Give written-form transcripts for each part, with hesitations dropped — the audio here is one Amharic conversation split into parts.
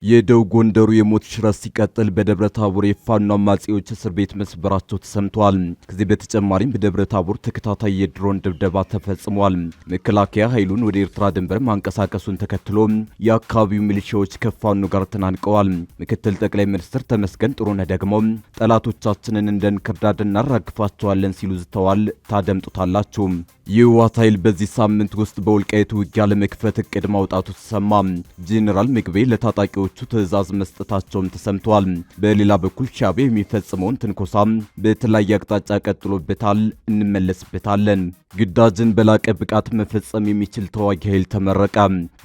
የደቡብ ጎንደሩ የሞት ሽረት ሲቀጥል በደብረ ታቦር የፋኖ አማጺዎች እስር ቤት መስበራቸው ተሰምቷል። ከዚህ በተጨማሪም በደብረ ታቦር ተከታታይ የድሮን ድብደባ ተፈጽሟል። መከላከያ ኃይሉን ወደ ኤርትራ ድንበር ማንቀሳቀሱን ተከትሎ የአካባቢው ሚሊሻዎች ከፋኖ ጋር ተናንቀዋል። ምክትል ጠቅላይ ሚኒስትር ተመስገን ጥሩነህ ደግሞ ጠላቶቻችንን እንደ እንክርዳድ እናራግፋቸዋለን ሲሉ ዝተዋል። ታደምጡታላችሁ። የህወሓት ኃይል በዚህ ሳምንት ውስጥ በወልቃይቱ ውጊያ ለመክፈት እቅድ ማውጣቱ ተሰማ። ጄኔራል ምግቤ ለታጣቂዎቹ ትዕዛዝ መስጠታቸውም ተሰምቷል። በሌላ በኩል ሻዕቢያ የሚፈጽመውን ትንኮሳ በተለያየ አቅጣጫ ቀጥሎበታል። እንመለስበታለን። ግዳጅን በላቀ ብቃት መፈጸም የሚችል ተዋጊ ኃይል ተመረቀ።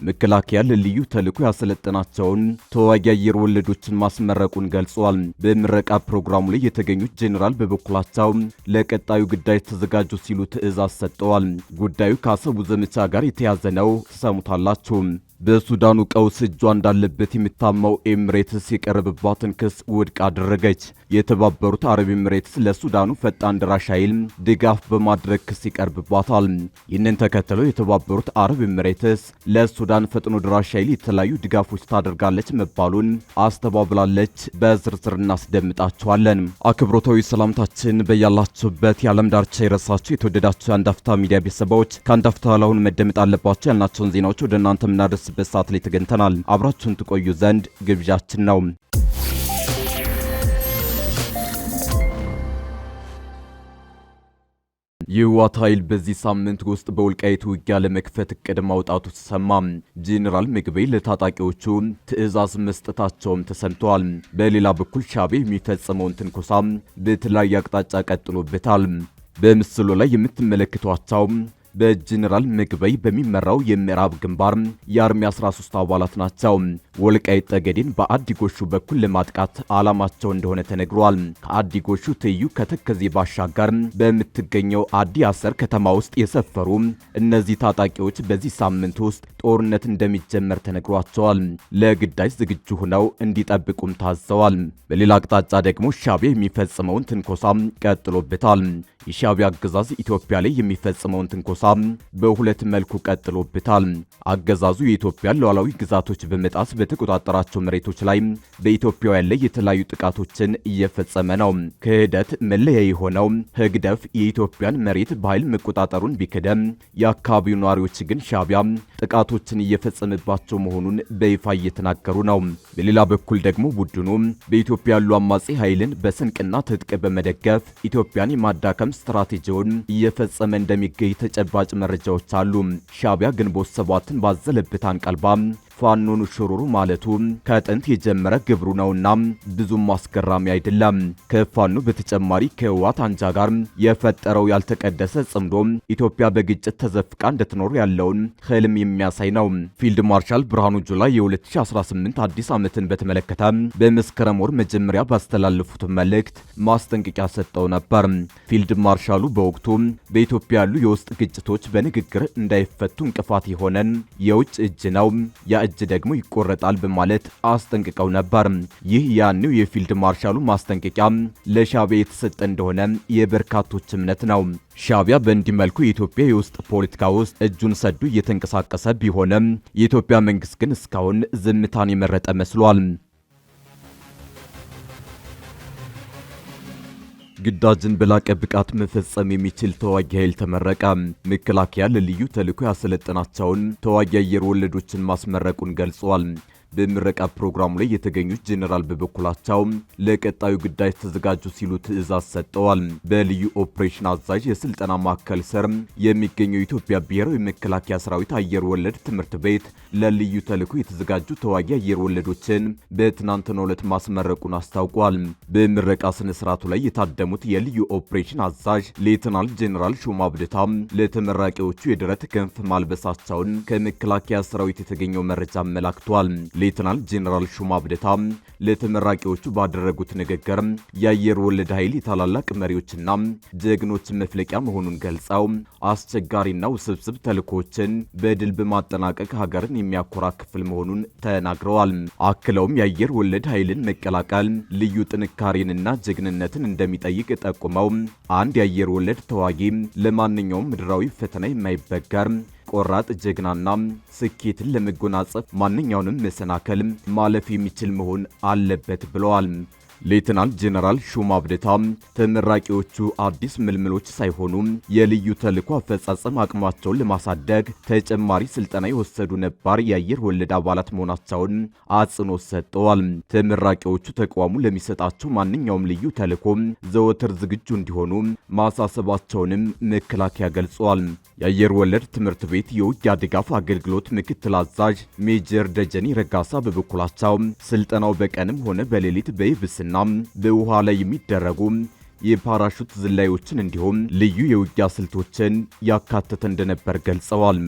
መከላከያ ለልዩ ተልዕኮ ያሰለጠናቸውን ተዋጊ አየር ወለዶችን ማስመረቁን ገልጿል። በምረቃ ፕሮግራሙ ላይ የተገኙት ጄኔራል በበኩላቸው ለቀጣዩ ግዳጅ ተዘጋጁ ሲሉ ትዕዛዝ ሰጥተዋል። ጉዳዩ ከአሰቡ ዘመቻ ጋር የተያዘ ነው። ትሰሙታላችሁ። በሱዳኑ ቀውስ እጇ እንዳለበት የሚታማው ኤሚሬትስ የቀረበባትን ክስ ውድቅ አደረገች። የተባበሩት አረብ ኤሚሬትስ ለሱዳኑ ፈጣን ደራሽ ኃይል ድጋፍ በማድረግ ክስ ይቀርብባታል። ይህንን ተከትለው የተባበሩት አረብ ኤሚሬትስ ለሱዳን ፈጥኖ ደራሽ ኃይል የተለያዩ ድጋፎች ታደርጋለች መባሉን አስተባብላለች። በዝርዝር እናስደምጣችኋለን። አክብሮታዊ ሰላምታችን በያላችሁበት የዓለም ዳርቻ የረሳችሁ የተወደዳችሁ የአንድ አፍታ ሚዲያ ቤተሰቦች ከአንድ አፍታ ለአሁን መደመጥ አለባቸው ያልናቸውን ዜናዎች ወደ እናንተ ምናደርስ በሰዓት ላይ ተገኝተናል። አብራችሁን ትቆዩ ዘንድ ግብዣችን ነው። የህወሓት ኃይል በዚህ ሳምንት ውስጥ በወልቃይቱ ውጊያ ለመክፈት እቅድ ማውጣቱ ተሰማ። ጄኔራል ምግቤ ለታጣቂዎቹ ትዕዛዝ መስጠታቸውም ተሰምተዋል። በሌላ በኩል ሻዕቢያ የሚፈጽመውን ትንኮሳ በተለያየ አቅጣጫ ቀጥሎበታል። በምስሉ ላይ የምትመለከቷቸው በጄኔራል ምግበይ በሚመራው የምዕራብ ግንባር የአርሚ 13 አባላት ናቸው። ወልቃይት ጠገዴን በአዲጎሹ በኩል ለማጥቃት ዓላማቸው እንደሆነ ተነግሯል። ከአዲጎሹ ትይዩ ከተከዜ ባሻገር በምትገኘው አዲ አሰር ከተማ ውስጥ የሰፈሩ እነዚህ ታጣቂዎች በዚህ ሳምንት ውስጥ ጦርነት እንደሚጀመር ተነግሯቸዋል። ለግዳጅ ዝግጁ ሆነው እንዲጠብቁም ታዘዋል። በሌላ አቅጣጫ ደግሞ ሻዕቢያ የሚፈጽመውን ትንኮሳ ቀጥሎበታል። የሻዕቢያ አገዛዝ ኢትዮጵያ ላይ የሚፈጽመውን ትንኮሳ በሁለት መልኩ ቀጥሎበታል። አገዛዙ የኢትዮጵያን ሉዓላዊ ግዛቶች በመጣስ በተቆጣጠራቸው መሬቶች ላይ በኢትዮጵያውያን ላይ የተለያዩ ጥቃቶችን እየፈጸመ ነው። ክህደት መለያ የሆነው ህግደፍ የኢትዮጵያን መሬት በኃይል መቆጣጠሩን ቢክደም የአካባቢው ነዋሪዎች ግን ሻዕቢያ ጥቃቶችን እየፈጸመባቸው መሆኑን በይፋ እየተናገሩ ነው። በሌላ በኩል ደግሞ ቡድኑ በኢትዮጵያ ያሉ አማጺ ኃይልን በስንቅና ትጥቅ በመደገፍ ኢትዮጵያን የማዳከም ስትራቴጂውን እየፈጸመ እንደሚገኝ ተጨባጭ መረጃዎች አሉ። ሻዕቢያ ግንቦት ሰባትን ባዘለበት አንቀልባ ፋኖኑ ሽሩሩ ማለቱ ከጥንት የጀመረ ግብሩ ነውና ብዙም አስገራሚ አይደለም። ከፋኖ በተጨማሪ ከህወሓት አንጃ ጋር የፈጠረው ያልተቀደሰ ጽምዶ ኢትዮጵያ በግጭት ተዘፍቃ እንድትኖር ያለውን ህልም የሚያሳይ ነው። ፊልድ ማርሻል ብርሃኑ ጁላ የ2018 አዲስ ዓመትን በተመለከተ በመስከረም ወር መጀመሪያ ባስተላለፉት መልእክት ማስጠንቀቂያ ሰጥተው ነበር። ፊልድ ማርሻሉ በወቅቱ በኢትዮጵያ ያሉ የውስጥ ግጭቶች በንግግር እንዳይፈቱ እንቅፋት የሆነን የውጭ እጅ ነው እጅ ደግሞ ይቆረጣል በማለት አስጠንቅቀው ነበር። ይህ ያኔው የፊልድ ማርሻሉ ማስጠንቀቂያ ለሻዕቢያ የተሰጠ እንደሆነ የበርካቶች እምነት ነው። ሻዕቢያ በእንዲህ መልኩ የኢትዮጵያ የውስጥ ፖለቲካ ውስጥ እጁን ሰዱ እየተንቀሳቀሰ ቢሆንም የኢትዮጵያ መንግስት ግን እስካሁን ዝምታን የመረጠ መስሏል። ግዳጅን በላቀ ብቃት መፈጸም የሚችል ተዋጊ ኃይል ተመረቀ። መከላከያ ለልዩ ተልዕኮ ያሰለጠናቸውን ተዋጊ አየር ወለዶችን ማስመረቁን ገልጿል። በምረቃ ፕሮግራሙ ላይ የተገኙት ጄኔራል በበኩላቸው ለቀጣዩ ግዳጅ ተዘጋጁ ሲሉ ትዕዛዝ ሰጥተዋል። በልዩ ኦፕሬሽን አዛዥ የስልጠና ማዕከል ስር የሚገኘው የኢትዮጵያ ብሔራዊ መከላከያ ሰራዊት አየር ወለድ ትምህርት ቤት ለልዩ ተልዕኮ የተዘጋጁ ተዋጊ አየር ወለዶችን በትናንትናው ዕለት ማስመረቁን አስታውቋል። በምረቃ ስነ ስርዓቱ ላይ የታደሙት የልዩ ኦፕሬሽን አዛዥ ሌተናል ጄኔራል ሹማ ብደታ ለተመራቂዎቹ የደረት ክንፍ ማልበሳቸውን ከመከላከያ ሰራዊት የተገኘው መረጃ አመላክቷል። ሌተናል ጄኔራል ሹማ ብደታ ለተመራቂዎቹ ባደረጉት ንግግር የአየር ወለድ ኃይል የታላላቅ መሪዎችና ጀግኖች መፍለቂያ መሆኑን ገልጸው አስቸጋሪና ውስብስብ ተልዕኮችን በድል በማጠናቀቅ ሀገርን የሚያኮራ ክፍል መሆኑን ተናግረዋል። አክለውም የአየር ወለድ ኃይልን መቀላቀል ልዩ ጥንካሬንና ጀግንነትን እንደሚጠይቅ ጠቁመው አንድ የአየር ወለድ ተዋጊ ለማንኛውም ምድራዊ ፈተና የማይበገር ቆራጥ ጀግናና ስኬትን ለመጎናጸፍ ማንኛውንም መሰናከል ማለፍ የሚችል መሆን አለበት ብለዋል። ሌተናንት ጄኔራል ሹማ አብደታ ተመራቂዎቹ አዲስ ምልምሎች ሳይሆኑ የልዩ ተልዕኮ አፈጻጸም አቅማቸውን ለማሳደግ ተጨማሪ ስልጠና የወሰዱ ነባር የአየር ወለድ አባላት መሆናቸውን አጽንኦት ሰጥተዋል። ተመራቂዎቹ ተቋሙ ለሚሰጣቸው ማንኛውም ልዩ ተልዕኮ ዘወትር ዝግጁ እንዲሆኑ ማሳሰባቸውንም መከላከያ ገልጿል። የአየር ወለድ ትምህርት ቤት የውጊያ ድጋፍ አገልግሎት ምክትል አዛዥ ሜጀር ደጀኔ ረጋሳ በበኩላቸው ስልጠናው በቀንም ሆነ በሌሊት በየብስና በውሃ ላይ የሚደረጉ የፓራሹት ዝላዮችን እንዲሁም ልዩ የውጊያ ስልቶችን ያካተተ እንደነበር ገልጸዋል።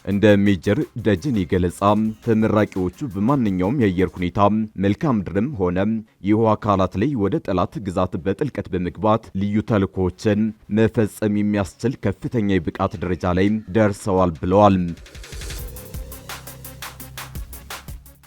እንደ ሜጀር ደጀኔ ገለጻ ተመራቂዎቹ በማንኛውም የአየር ሁኔታ መልክዓ ምድርም ሆነ የውሃ አካላት ላይ ወደ ጠላት ግዛት በጥልቀት በመግባት ልዩ ተልዕኮዎችን መፈጸም የሚያስችል ከፍተኛ የብቃት ደረጃ ላይ ደርሰዋል ብለዋል።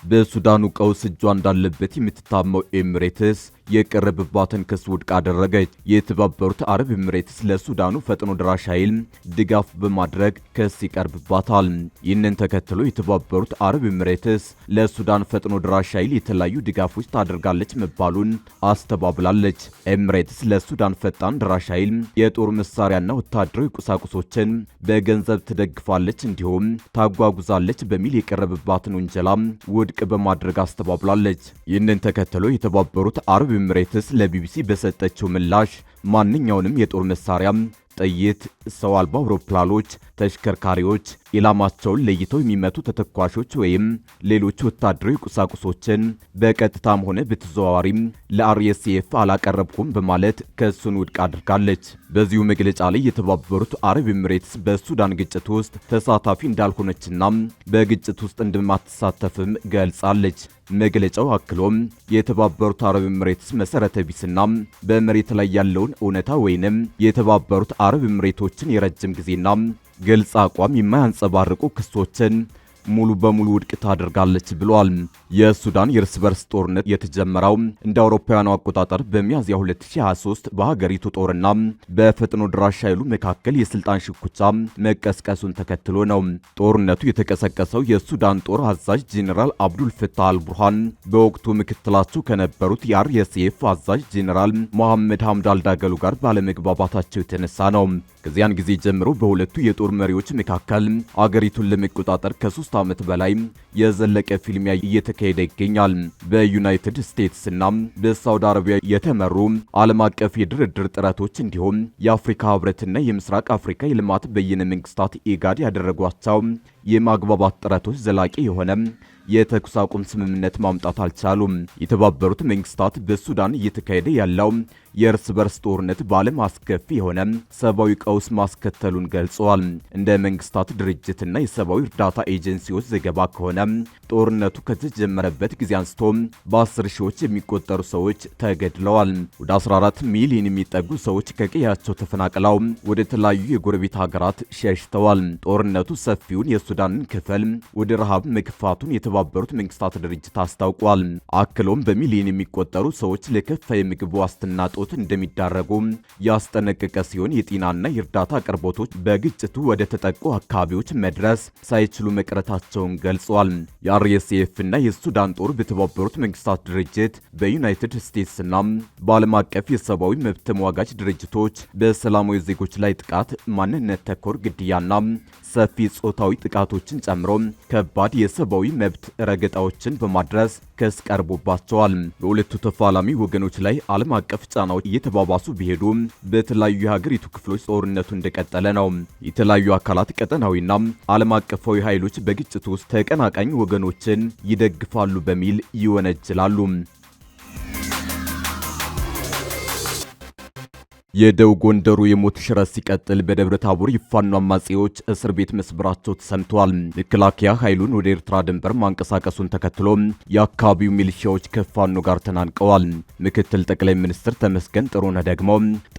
በሱዳኑ ቀውስ እጇ እንዳለበት የምትታመው ኤሚሬትስ የቀረበባትን ክስ ውድቅ አደረገች። የተባበሩት አረብ ኤሚሬትስ ለሱዳኑ ፈጥኖ ደራሽ ኃይል ድጋፍ በማድረግ ክስ ይቀርብባታል። ይህንን ተከትሎ የተባበሩት አረብ ኤሚሬትስ ለሱዳን ፈጥኖ ደራሽ ኃይል የተለያዩ ድጋፎች ታደርጋለች መባሉን አስተባብላለች። ኤሚሬትስ ለሱዳን ፈጣን ደራሽ ኃይል የጦር መሳሪያና ወታደራዊ ቁሳቁሶችን በገንዘብ ትደግፋለች እንዲሁም ታጓጉዛለች በሚል የቀረበባትን ውንጀላ ውድቅ በማድረግ አስተባብላለች። ይህንን ተከትሎ የተባበሩት አረብ ኤሚሬትስ ለቢቢሲ በሰጠችው ምላሽ ማንኛውንም የጦር መሳሪያ፣ ጥይት፣ ሰው አልባ አውሮፕላኖች፣ ተሽከርካሪዎች፣ ኢላማቸውን ለይተው የሚመቱ ተተኳሾች ወይም ሌሎች ወታደራዊ ቁሳቁሶችን በቀጥታም ሆነ በተዘዋዋሪም ለአርኤስኤፍ አላቀረብኩም በማለት ክሱን ውድቅ አድርጋለች። በዚሁ መግለጫ ላይ የተባበሩት አረብ ኤሚሬትስ በሱዳን ግጭት ውስጥ ተሳታፊ እንዳልሆነችና በግጭት ውስጥ እንደማትሳተፍም ገልጻለች። መግለጫው አክሎም የተባበሩት አረብ ኤሚሬትስ መሰረተ ቢስና በመሬት ላይ ያለውን እውነታ ወይንም የተባበሩት አረብ ኤሚሬቶችን የረጅም ጊዜና ግልጽ አቋም የማያንጸባርቁ ክሶችን ሙሉ በሙሉ ውድቅ ታደርጋለች ብሏል። የሱዳን የእርስ በርስ ጦርነት የተጀመረው እንደ አውሮፓውያኑ አቆጣጠር በሚያዝያ 2023 በሀገሪቱ ጦርና በፈጥኖ ድራሽ ኃይሉ መካከል የስልጣን ሽኩቻ መቀስቀሱን ተከትሎ ነው። ጦርነቱ የተቀሰቀሰው የሱዳን ጦር አዛዥ ጄኔራል አብዱል ፈታህ አልቡርሃን በወቅቱ ምክትላቸው ከነበሩት የአርኤስኤፍ አዛዥ ጄኔራል መሐመድ ሐምዳል ዳገሎ ጋር ባለመግባባታቸው የተነሳ ነው። ከዚያን ጊዜ ጀምሮ በሁለቱ የጦር መሪዎች መካከል አገሪቱን ለመቆጣጠር ከ3 ዓመት በላይ የዘለቀ ፊልሚያ እየተካሄደ ይገኛል። በዩናይትድ ስቴትስ እና በሳውዲ አረቢያ የተመሩ ዓለም አቀፍ የድርድር ጥረቶች እንዲሁም የአፍሪካ ህብረትና የምስራቅ አፍሪካ የልማት በይነ መንግስታት ኢጋድ ያደረጓቸው የማግባባት ጥረቶች ዘላቂ የሆነ የተኩስ አቁም ስምምነት ማምጣት አልቻሉም። የተባበሩት መንግስታት በሱዳን እየተካሄደ ያለው የእርስ በርስ ጦርነት በዓለም አስከፊ የሆነ ሰብአዊ ቀውስ ማስከተሉን ገልጸዋል። እንደ መንግስታት ድርጅትና የሰብአዊ እርዳታ ኤጀንሲዎች ዘገባ ከሆነ ጦርነቱ ከተጀመረበት ጊዜ አንስቶ በ10 ሺዎች የሚቆጠሩ ሰዎች ተገድለዋል። ወደ 14 ሚሊዮን የሚጠጉ ሰዎች ከቀያቸው ተፈናቅለው ወደ ተለያዩ የጎረቤት ሀገራት ሸሽተዋል። ጦርነቱ ሰፊውን የሱዳንን ክፍል ወደ ረሃብ መግፋቱን የተባበሩት መንግስታት ድርጅት አስታውቋል። አክሎም በሚሊዮን የሚቆጠሩ ሰዎች ለከፋ የምግብ ዋስትና ጦት እንደሚዳረጉ ያስጠነቀቀ ሲሆን የጤናና የእርዳታ አቅርቦቶች በግጭቱ ወደ ተጠቁ አካባቢዎች መድረስ ሳይችሉ መቅረታቸውን ገልጿል። የአርኤስኤፍ እና የሱዳን ጦር በተባበሩት መንግስታት ድርጅት በዩናይትድ ስቴትስ እና በዓለም አቀፍ የሰብአዊ መብት ተሟጋች ድርጅቶች በሰላማዊ ዜጎች ላይ ጥቃት፣ ማንነት ተኮር ግድያና ሰፊ ጾታዊ ጥቃቶችን ጨምሮ ከባድ የሰብአዊ መብት ረገጣዎችን በማድረስ ክስ ቀርቦባቸዋል። በሁለቱ ተፋላሚ ወገኖች ላይ ዓለም አቀፍ ጫናዎች እየተባባሱ ቢሄዱም በተለያዩ የሀገሪቱ ክፍሎች ጦርነቱ እንደቀጠለ ነው። የተለያዩ አካላት ቀጠናዊና ዓለም አቀፋዊ ኃይሎች በግጭቱ ውስጥ ተቀናቃኝ ወገኖችን ይደግፋሉ በሚል ይወነጅላሉ። የደቡብ ጎንደሩ የሞት ሽረት ሲቀጥል በደብረ ታቦር የፋኖ አማጺዎች እስር ቤት መስበራቸው ተሰምተዋል። መከላከያ ኃይሉን ወደ ኤርትራ ድንበር ማንቀሳቀሱን ተከትሎ የአካባቢው ሚሊሻዎች ከፋኖ ጋር ተናንቀዋል። ምክትል ጠቅላይ ሚኒስትር ተመስገን ጥሩነህ ደግሞ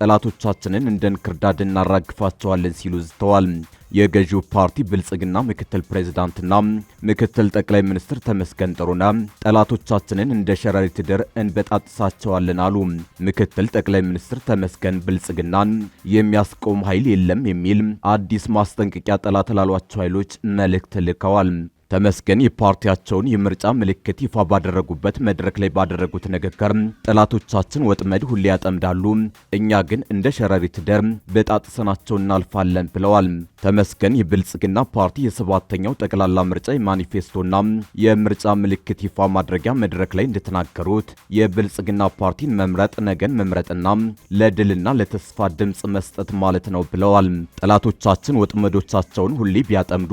ጠላቶቻችንን እንደ እንክርዳድ እናራግፋቸዋለን ሲሉ ዝተዋል። የገዢው ፓርቲ ብልጽግና ምክትል ፕሬዝዳንትና ምክትል ጠቅላይ ሚኒስትር ተመስገን ጥሩነህ ጠላቶቻችንን እንደ ሸረሪት ድር እንበጣጥሳቸዋለን አሉ። ምክትል ጠቅላይ ሚኒስትር ተመስገን ብልጽግናን የሚያስቆም ኃይል የለም የሚል አዲስ ማስጠንቀቂያ ጠላት ላሏቸው ኃይሎች መልእክት ልከዋል። ተመስገን የፓርቲያቸውን የምርጫ ምልክት ይፋ ባደረጉበት መድረክ ላይ ባደረጉት ንግግር ጠላቶቻችን ወጥመድ ሁሌ ያጠምዳሉ፣ እኛ ግን እንደ ሸረሪት ድር በጣጥሰናቸው እናልፋለን ብለዋል። ተመስገን የብልጽግና ፓርቲ የሰባተኛው ጠቅላላ ምርጫ የማኒፌስቶና የምርጫ ምልክት ይፋ ማድረጊያ መድረክ ላይ እንደተናገሩት የብልጽግና ፓርቲን መምረጥ ነገን መምረጥና ለድልና ለተስፋ ድምፅ መስጠት ማለት ነው ብለዋል። ጠላቶቻችን ወጥመዶቻቸውን ሁሌ ቢያጠምዱ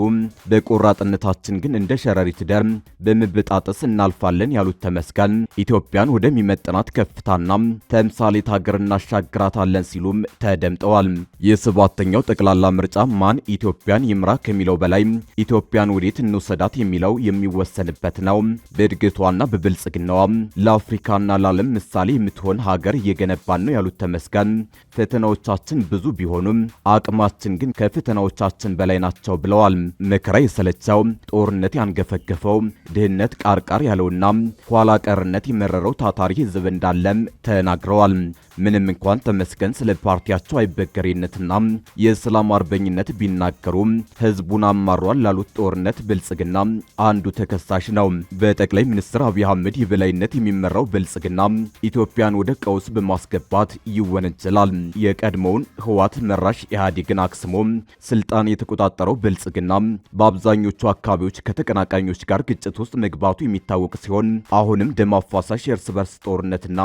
በቆራጥነታችን ግን እንደ ሸረሪት ድር በመበጣጠስ እናልፋለን ያሉት ተመስገን ኢትዮጵያን ወደሚመጥናት ከፍታና ተምሳሌት ሀገር እናሻግራታለን ሲሉም ተደምጠዋል። የሰባተኛው ጠቅላላ ምርጫ ማን ኢትዮጵያን ይምራ ከሚለው በላይ ኢትዮጵያን ወዴት እንውሰዳት የሚለው የሚወሰንበት ነው። በእድገቷና በብልጽግናዋ ለአፍሪካና ለዓለም ምሳሌ የምትሆን ሀገር እየገነባን ነው ያሉት ተመስገን ፈተናዎቻችን ብዙ ቢሆኑም አቅማችን ግን ከፈተናዎቻችን በላይ ናቸው ብለዋል። መከራ የሰለቸው ጦርነት ያንገፈገፈው ድህነት ቃርቃር ያለውና ኋላ ቀርነት የመረረው ታታሪ ሕዝብ እንዳለም ተናግረዋል። ምንም እንኳን ተመስገን ስለ ፓርቲያቸው አይበገሬነትና የሰላም አርበኝነት ቢናገሩ ሕዝቡን አማሯል ላሉት ጦርነት ብልጽግና አንዱ ተከሳሽ ነው። በጠቅላይ ሚኒስትር አብይ አህመድ የበላይነት የሚመራው ብልጽግና ኢትዮጵያን ወደ ቀውስ በማስገባት ይወነጀላል። የቀድሞውን ህወሓት መራሽ ኢህአዴግን አክስሞ ስልጣን የተቆጣጠረው ብልጽግና በአብዛኞቹ አካባቢዎች ከተቀናቃኞች ጋር ግጭት ውስጥ መግባቱ የሚታወቅ ሲሆን አሁንም ደም አፋሳሽ የእርስ በርስ ጦርነትና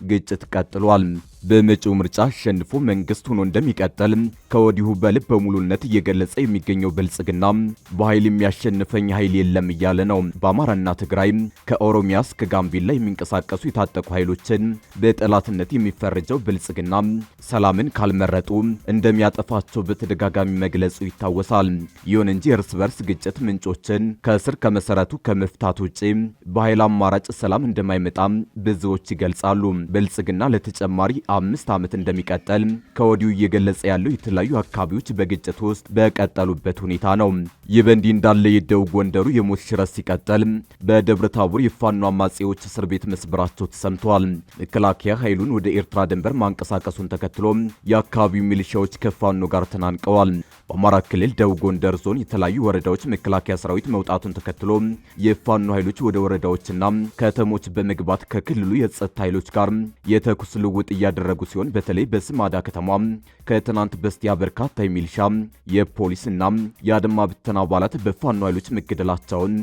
ግጭት ቀጥሏል። በመጪው ምርጫ አሸንፎ መንግስት ሆኖ እንደሚቀጥል ከወዲሁ በልበ ሙሉነት እየገለጸ የሚገኘው ብልጽግና በኃይል የሚያሸንፈኝ ኃይል የለም እያለ ነው። በአማራና ትግራይ ከኦሮሚያ እስከ ጋምቤላ የሚንቀሳቀሱ የታጠቁ ኃይሎችን በጠላትነት የሚፈረጀው ብልጽግና ሰላምን ካልመረጡ እንደሚያጠፋቸው በተደጋጋሚ መግለጹ ይታወሳል። ይሁን እንጂ የእርስ በርስ ግጭት ምንጮችን ከስር ከመሰረቱ ከመፍታት ውጪ በኃይል አማራጭ ሰላም እንደማይመጣ ብዙዎች ይገልጻሉ። ብልጽግና ለተጨማሪ 5 ዓመት እንደሚቀጥል ከወዲሁ እየገለጸ ያለው የተለያዩ አካባቢዎች በግጭት ውስጥ በቀጠሉበት ሁኔታ ነው። ይህ በእንዲህ እንዳለ የደቡብ ጎንደሩ የሞት ሽረት ሲቀጥል በደብረ ታቦር የፋኖ አማጺዎች እስር ቤት መስበራቸው ተሰምተዋል። መከላከያ ኃይሉን ወደ ኤርትራ ድንበር ማንቀሳቀሱን ተከትሎ የአካባቢው ሚሊሻዎች ከፋኖ ጋር ተናንቀዋል። በአማራ ክልል ደቡብ ጎንደር ዞን የተለያዩ ወረዳዎች መከላከያ ሰራዊት መውጣቱን ተከትሎ የፋኖ ኃይሎች ወደ ወረዳዎችና ከተሞች በመግባት ከክልሉ የጸጥታ ኃይሎች ጋር የተኩስ ልውውጥ እያደረጉ ሲሆን በተለይ በስማዳ ከተማ ከትናንት በስቲያ በርካታ የሚሊሻ የፖሊስና የአድማ ብተና አባላት በፋኖ ኃይሎች መገደላቸውን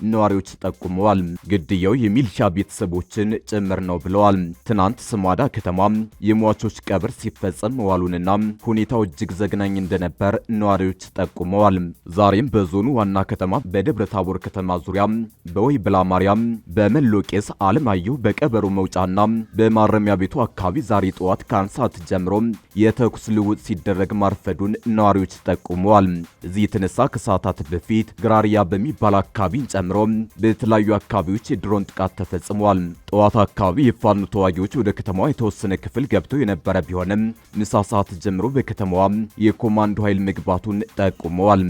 ነዋሪዎች ጠቁመዋል። ግድያው የሚሊሻ ቤተሰቦችን ጭምር ነው ብለዋል። ትናንት ስማዳ ከተማ የሟቾች ቀብር ሲፈጸም መዋሉንና ሁኔታው እጅግ ዘግናኝ እንደነበር ነዋሪዎች ጠቁመዋል። ዛሬም በዞኑ ዋና ከተማ በደብረ ታቦር ከተማ ዙሪያ በወይብላ ማርያም፣ በመሎቄስ አለማየሁ፣ በቀበሮ መውጫና በማረሚያ ቤቱ አካባቢ ዛሬ ጠዋት ከአንድ ሰዓት ጀምሮ የተኩስ ልውውጥ ሲደረግ ማርፈዱን ነዋሪዎች ጠቁመዋል። እዚህ የተነሳ ከሰዓታት በፊት ግራሪያ በሚባል አካባቢ ጨምሮ በተለያዩ አካባቢዎች የድሮን ጥቃት ተፈጽሟል። ጠዋት አካባቢ የፋኖ ተዋጊዎች ወደ ከተማዋ የተወሰነ ክፍል ገብተው የነበረ ቢሆንም ምሳ ሰዓት ጀምሮ በከተማዋ የኮማንዶ ኃይል መግባቱን ጠቁመዋል።